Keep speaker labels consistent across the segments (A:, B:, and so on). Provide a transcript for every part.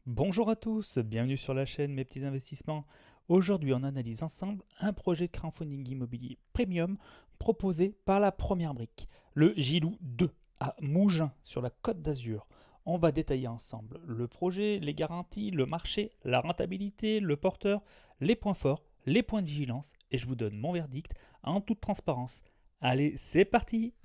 A: Bonjour à tous, bienvenue sur la chaîne Mes Petits Investissements. Aujourd'hui, on analyse ensemble un projet de crowdfunding immobilier premium proposé par la Première Brique, le Gilou 2 à Mougins sur la Côte d'Azur. On va détailler ensemble le projet, les garanties, le marché, la rentabilité, le porteur, les points forts, les points de vigilance et je vous donne mon verdict en toute transparence. Allez, c'est parti!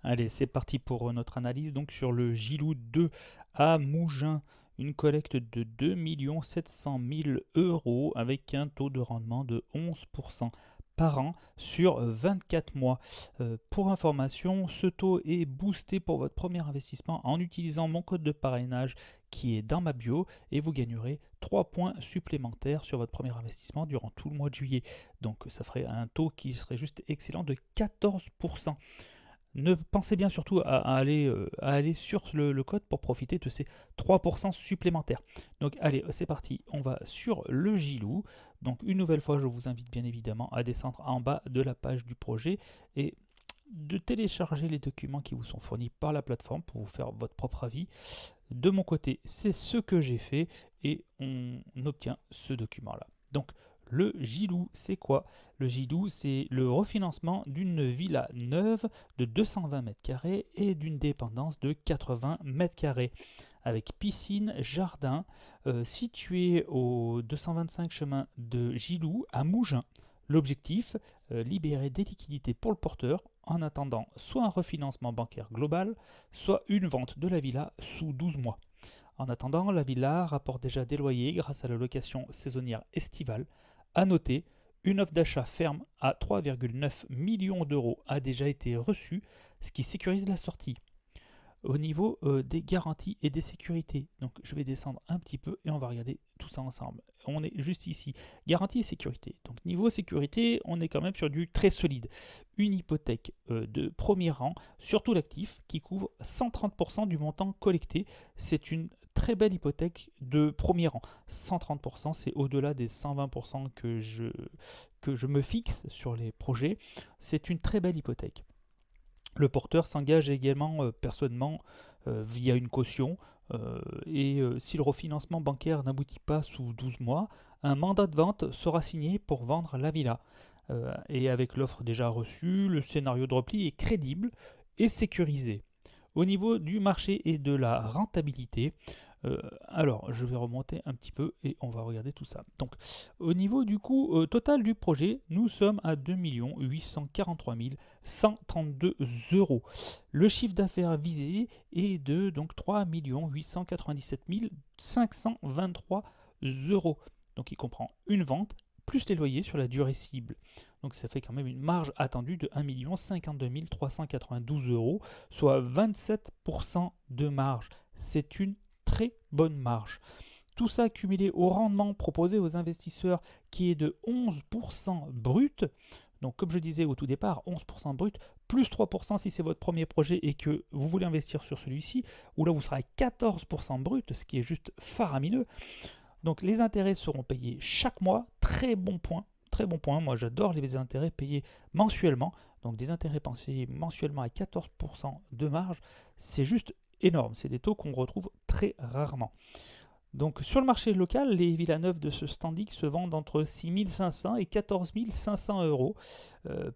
A: Allez, c'est parti pour notre analyse donc sur le Gilou 2 à Mougins, une collecte de 2 700 000 euros avec un taux de rendement de 11% par an sur 24 mois. Pour information, ce taux est boosté pour votre premier investissement en utilisant mon code de parrainage qui est dans ma bio et vous gagnerez 3 points supplémentaires sur votre premier investissement durant tout le mois de juillet. Donc ça ferait un taux qui serait juste excellent de 14%. Ne pensez bien surtout à aller sur le code pour profiter de ces 3% supplémentaires. Donc allez, c'est parti, on va sur le Gilou. Donc une nouvelle fois, je vous invite bien évidemment à descendre en bas de la page du projet et de télécharger les documents qui vous sont fournis par la plateforme pour vous faire votre propre avis. De mon côté, c'est ce que j'ai fait et on obtient ce document-là. Donc le Gilou, c'est quoi? Le Gilou, c'est le refinancement d'une villa neuve de 220 mètres carrés et d'une dépendance de 80 mètres carrés, avec piscine, jardin, situé au 225 chemin de Gilou à Mougins. L'objectif, libérer des liquidités pour le porteur en attendant soit un refinancement bancaire global, soit une vente de la villa sous 12 mois. En attendant, la villa rapporte déjà des loyers grâce à la location saisonnière estivale. À noter, une offre d'achat ferme à 3,9 millions d'euros a déjà été reçue, ce qui sécurise la sortie. Au niveau des garanties et des sécurités, donc je vais descendre un petit peu et on va regarder tout ça ensemble. On est juste ici, garantie et sécurité. Donc niveau sécurité, on est quand même sur du très solide. Une hypothèque de premier rang sur tout l'actif qui couvre 130% du montant collecté. C'est une très belle hypothèque de premier rang. 130%, c'est au-delà des 120% que je me fixe sur les projets. C'est une très belle hypothèque. Le porteur s'engage également personnellement via une caution et si le refinancement bancaire n'aboutit pas sous 12 mois, un mandat de vente sera signé pour vendre la villa. Et avec l'offre déjà reçue, le scénario de repli est crédible et sécurisé. Au niveau du marché et de la rentabilité, alors je vais remonter un petit peu et on va regarder tout ça. Donc au niveau du coût total du projet, nous sommes à 2 843 132 euros. Le chiffre d'affaires visé est de donc 3 897 523 euros. Donc il comprend une vente plus les loyers sur la durée cible. Donc ça fait quand même une marge attendue de 1 52 392 euros, soit 27% de marge. C'est une très bonne marge. Tout ça cumulé au rendement proposé aux investisseurs qui est de 11% brut. Donc comme je disais au tout départ, 11% brut, plus 3% si c'est votre premier projet et que vous voulez investir sur celui-ci, où là vous serez à 14% brut, ce qui est juste faramineux. Donc les intérêts seront payés chaque mois, très bon point. Très bon point, moi j'adore les intérêts payés mensuellement. Donc des intérêts payés mensuellement à 14% de marge, c'est juste énorme. C'est des taux qu'on retrouve très rarement. Donc sur le marché local, les villas neuves de ce standing se vendent entre 6 500 et 14 500 euros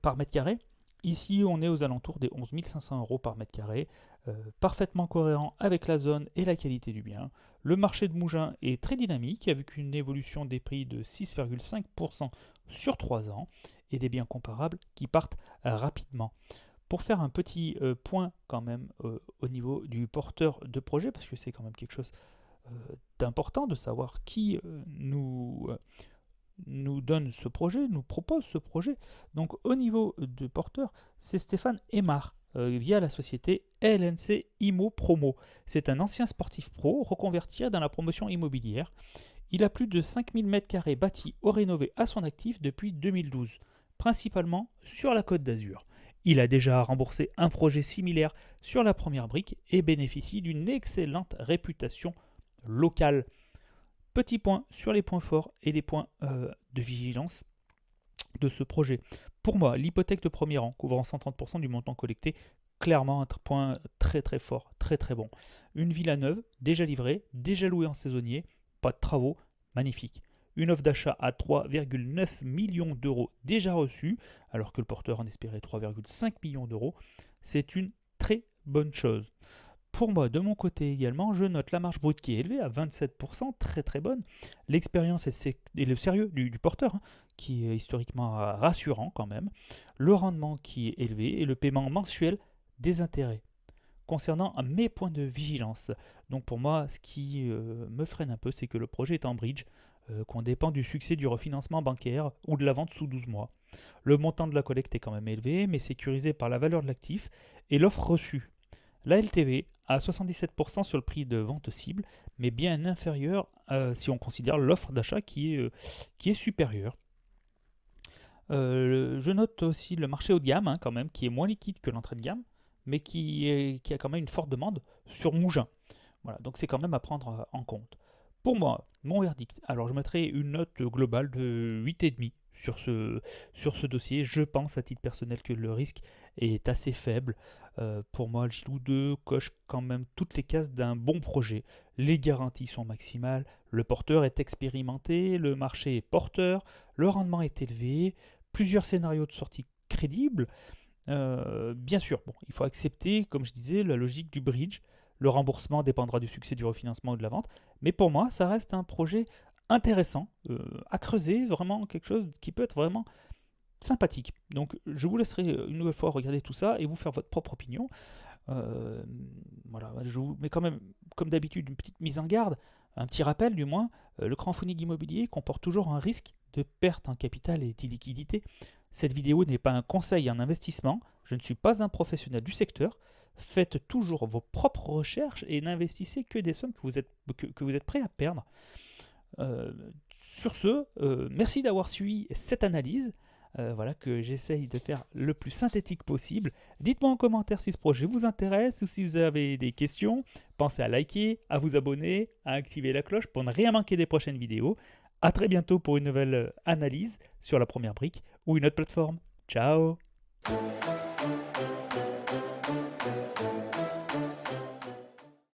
A: par mètre carré. Ici, on est aux alentours des 11 500 euros par mètre carré, parfaitement cohérent avec la zone et la qualité du bien. Le marché de Mougins est très dynamique avec une évolution des prix de 6,5% sur 3 ans et des biens comparables qui partent rapidement. Pour faire un petit point quand même au niveau du porteur de projet, parce que c'est quand même quelque chose d'important de savoir qui nous donne ce projet, nous propose ce projet. Donc au niveau de porteur, c'est Stéphane Aymar via la société LNC Immo Promo. C'est un ancien sportif pro reconverti dans la promotion immobilière. Il a plus de 5000 m² bâtis ou rénovés à son actif depuis 2012, principalement sur la Côte d'Azur. Il a déjà remboursé un projet similaire sur la Première Brique et bénéficie d'une excellente réputation locale. Petit point sur les points forts et les points de vigilance de ce projet. Pour moi, l'hypothèque de premier rang, couvrant 130% du montant collecté, clairement un point très très fort, très très bon. Une villa neuve, déjà livrée, déjà louée en saisonnier, pas de travaux, magnifique. Une offre d'achat à 3,9 millions d'euros déjà reçue, alors que le porteur en espérait 3,5 millions d'euros. C'est une très bonne chose. Pour moi, de mon côté également, je note la marge brute qui est élevée à 27%, très très bonne. L'expérience et le sérieux du porteur, qui est historiquement rassurant quand même. Le rendement qui est élevé et le paiement mensuel des intérêts. Concernant mes points de vigilance, donc pour moi, ce qui me freine un peu, c'est que le projet est en bridge, qu'on dépend du succès du refinancement bancaire ou de la vente sous 12 mois. Le montant de la collecte est quand même élevé, mais sécurisé par la valeur de l'actif et l'offre reçue. La LTV à 77% sur le prix de vente cible, mais bien inférieur si on considère l'offre d'achat qui est supérieure. Je note aussi le marché haut de gamme, quand même, qui est moins liquide que l'entrée de gamme, mais qui a quand même une forte demande sur Mougins. Voilà, donc c'est quand même à prendre en compte. Pour moi, mon verdict, alors je mettrai une note globale de 8,5 sur ce dossier. Je pense à titre personnel que le risque est assez faible. Pour moi, le Gilou 2 coche quand même toutes les cases d'un bon projet. Les garanties sont maximales, le porteur est expérimenté, le marché est porteur, le rendement est élevé, plusieurs scénarios de sortie crédibles. Bien sûr, bon, il faut accepter, comme je disais, la logique du bridge. Le remboursement dépendra du succès du refinancement ou de la vente. Mais pour moi, ça reste un projet intéressant à creuser, vraiment quelque chose qui peut être vraiment sympathique. Donc je vous laisserai une nouvelle fois regarder tout ça et vous faire votre propre opinion. Voilà, je vous mets quand même, comme d'habitude, une petite mise en garde, un petit rappel du moins. Le crowdfunding immobilier comporte toujours un risque de perte en capital et d'illiquidité. Cette vidéo n'est pas un conseil en investissement, je ne suis pas un professionnel du secteur. Faites toujours vos propres recherches et n'investissez que des sommes que vous êtes prêt à perdre. Sur ce, merci d'avoir suivi cette analyse. Voilà, que j'essaye de faire le plus synthétique possible. Dites-moi en commentaire si ce projet vous intéresse ou si vous avez des questions. Pensez à liker, à vous abonner, à activer la cloche pour ne rien manquer des prochaines vidéos. A très bientôt pour une nouvelle analyse sur la première brique ou une autre plateforme. Ciao!